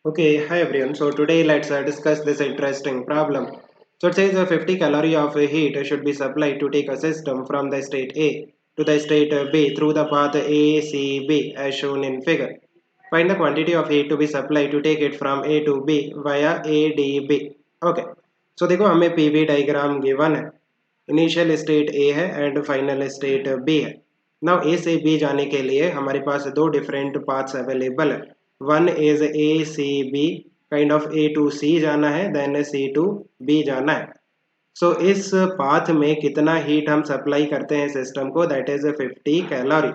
Okay, hi everyone. So today let's discuss this interesting problem. So it says 50 calorie of heat should be supplied to take a system from the state A to the state B through the path ACB as shown in figure. Find the quantity of heat to be supplied to take it from A to B via ADB. Okay. So देखो हमें PV diagram given है. Initial state A है and final state B है. Now A से B जाने के लिए हमारे पास दो डिफरेंट पाथ्स अवेलेबल है. One is ACB, kind of A to C जाना है, देन C to B जाना है. सो इस पाथ में कितना हीट हम सप्लाई करते हैं सिस्टम को, that is 50 calorie.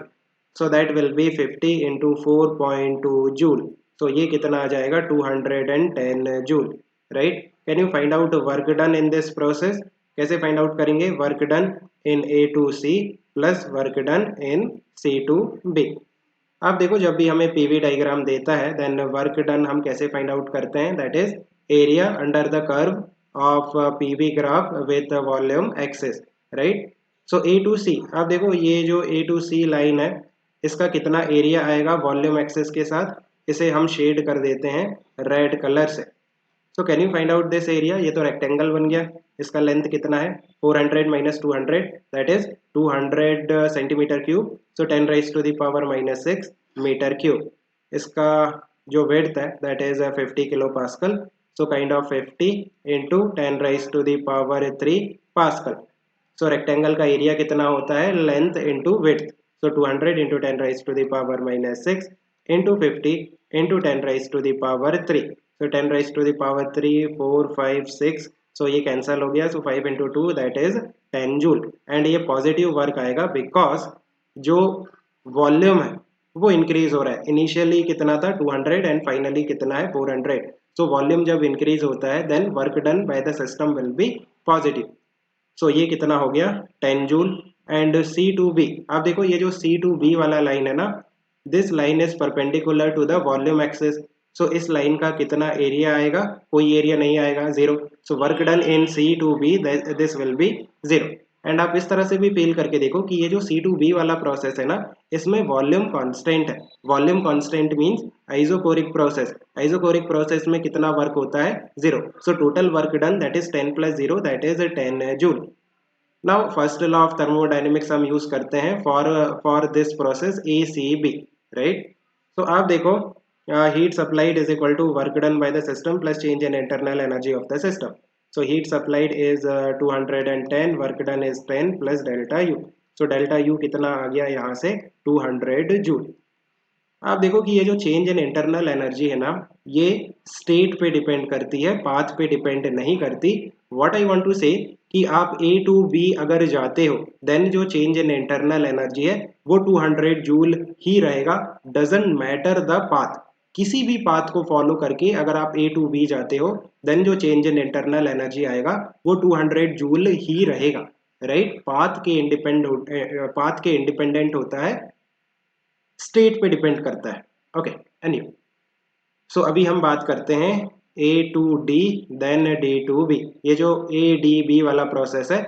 So that will be 50 into 4.2 joule. So ये कितना आ जाएगा 210 joule. Right. Can you find out work done in this process? कैसे फाइंड आउट करेंगे? Work done in A to C plus work done in C to B. अब देखो जब भी हमें पीवी डायग्राम देता है देन वर्क डन हम कैसे फाइंड आउट करते हैं? That is area under the curve of PV graph with volume axis. Right. So A to C, अब देखो ये जो ए टू सी लाइन है इसका कितना एरिया आएगा वॉल्यूम एक्सेस के साथ? इसे हम शेड कर देते हैं रेड कलर से. So can you find out this area? ये तो रेक्टेंगल बन गया. इसका लेंथ कितना है? 400 minus 200, that is 200 centimetre cube. So 10 raise to the power minus 6 metre cube. इसका जो विड्थ है that is 50 kilo pascal. So kind of 50 into 10 raise to the power 3 pascal. So rectangle का area कितना होता है? Length into width. So 200 into 10 raise to the power minus 6 into 50 into 10 raise to the power 3. So 10 raise to the power 3, 4, 5, 6. So ये cancel हो गया. So 5 into 2 that is 10 joule. And ये positive work आएगा because जो volume है वो increase हो रहा है. इनिशियली कितना था? 200 एंड फाइनली कितना है? 400. सो वॉल्यूम जब इंक्रीज होता है then work done by the system will be positive. So ये कितना हो गया? 10 joule. And C to B, आप देखो ये जो सी टू बी वाला लाइन है ना, this line is perpendicular to the volume axis. So इस लाइन का कितना एरिया आएगा? कोई एरिया नहीं आएगा, zero. So work done in C to B this will be zero. And आप इस तरह से भी फील करके देखो कि ये जो सी टू बी वाला प्रोसेस है ना, इसमें वॉल्यूम कांस्टेंट है. Volume constant means isochoric process. Isochoric process में कितना वर्क होता है? Zero. So total work done that is 10 plus zero that is 10 joule. Now first law of thermodynamics हम यूज करते हैं for this process A C B. Right. तो आप देखो heat supplied is equal to work done by the system plus change in internal energy of the system. So heat supplied is 210, work done is 10 plus delta U. So delta U कितना आ गया यहाँ से? 200 joule. आप देखो कि ये जो change in internal energy है ना, ये स्टेट पे डिपेंड करती है, पाथ पे डिपेंड नहीं करती. व्हाट आई वांट टू से कि आप ए टू बी अगर जाते हो देन जो चेंज इन इंटरनल एनर्जी है वो 200 जूल ही रहेगा. Doesn't matter the path. किसी भी पाथ को फॉलो करके अगर आप ए टू बी जाते हो देन जो चेंज इन इंटरनल एनर्जी आएगा वो 200 जूल ही रहेगा. राइट. पाथ के इंडिपेंडेंट होता है, स्टेट पे डिपेंड करता है. ओके. एनी, सो अभी हम बात करते हैं A to D then D to B. ये जो ए डी बी वाला प्रोसेस है,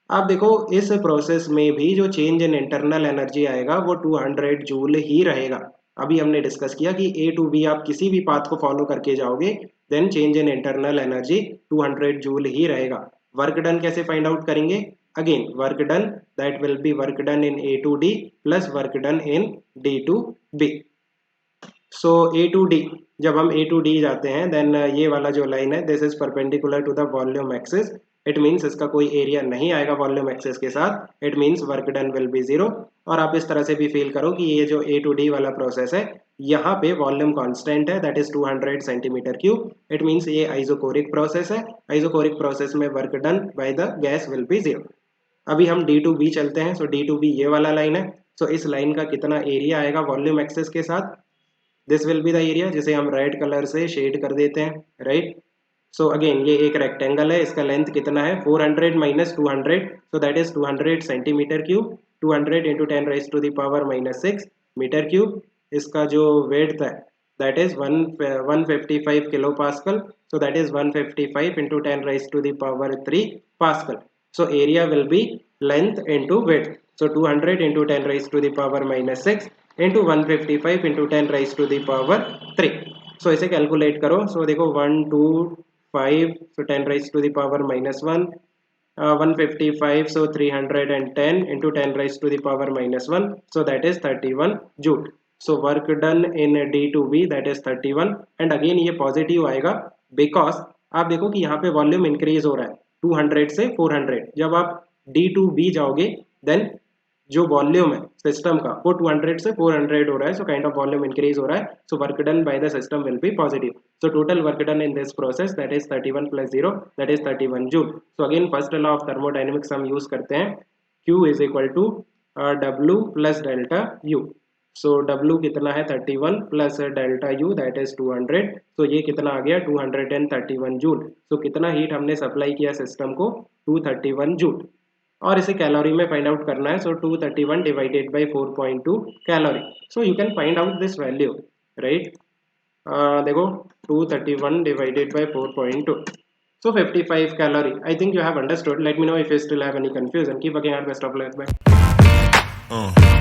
आप देखो इस प्रोसेस में भी जो चेंज इन इंटरनल एनर्जी आएगा वो 200 जूल ही रहेगा. अभी हमने डिस्कस किया कि ए टू बी आप किसी भी पाथ को फॉलो करके जाओगे then change in internal energy 200 joule ही रहेगा. वर्क डन कैसे फाइंड आउट करेंगे? Again work done that will be work done in A to D plus work done in D to B. So A to D, जब हम ए to D जाते हैं then ये वाला जो लाइन है this is perpendicular to the volume axis. It means इसका कोई एरिया नहीं आएगा वॉल्यूम एक्सिस के साथ. It means work done will be zero. और आप इस तरह से भी फील करो कि ये जो ए टू डी वाला प्रोसेस है यहाँ पे वॉल्यूम कांस्टेंट है that is 200 centimetre cube. It means ये आइसोकोरिक प्रोसेस है. आइसोकोरिक प्रोसेस में work done by the gas will be zero. अभी हम डी टू बी चलते हैं. सो डी टू बी ये वाला लाइन है. सो इस लाइन का कितना एरिया आएगा वॉल्यूम एक्सिस के साथ? This will be the area जिसे हम रेड कलर से शेड कर देते हैं. राइट. सो अगेन ये एक रेक्टेंगल है. इसका लेंथ कितना है? 400 minus 200. So that is 200 centimetre cube. 200 into 10 raise to the power minus 6 metre cube. इसका जो वेट है that is 155 kilo pascal. So that is 155 into 10 raise to the power 3 pascal. So area will be length into width. So 200 into 10 raised to the power minus 6 into 155 into 10 raised to the power 3. सो इसे calculate करो. सो देखो 1 2 5 सो 10 raised to the power -1 155 so 310 into 10 raised to the power -1 so that is 31 joule. So work done in D to B that is 31 and again ये positive आएगा because आप देखो कि यहाँ पे वॉल्यूम इंक्रीज हो रहा है 200 से 400. जब आप D to B जाओगे देन जो वॉल्यूम है सिस्टम का वो 200 से 400 हो रहा है. So kind of volume increase हो रहा है. So work done by the system will be positive. So total work done in this process that is 31 plus 0 that is 31 joule. So again first law of thermodynamics हम use करते हैं. Q is equal to W plus delta U. So W कितना है 31 plus delta U that is 200. सो ये कितना आ गया 231 joule. सो कितना heat हमने सप्लाई किया सिस्टम को 231 जूल और इसे कैलोरी में फाइंड आउट करना है. सो 231 divided by 4.2 calorie. So you can find out this value right. देखो 231 divided by 4.2 so 55 calorie. I think you have understood. Let me know if you still have any confusion. Keep working hard. Best of luck. Bye.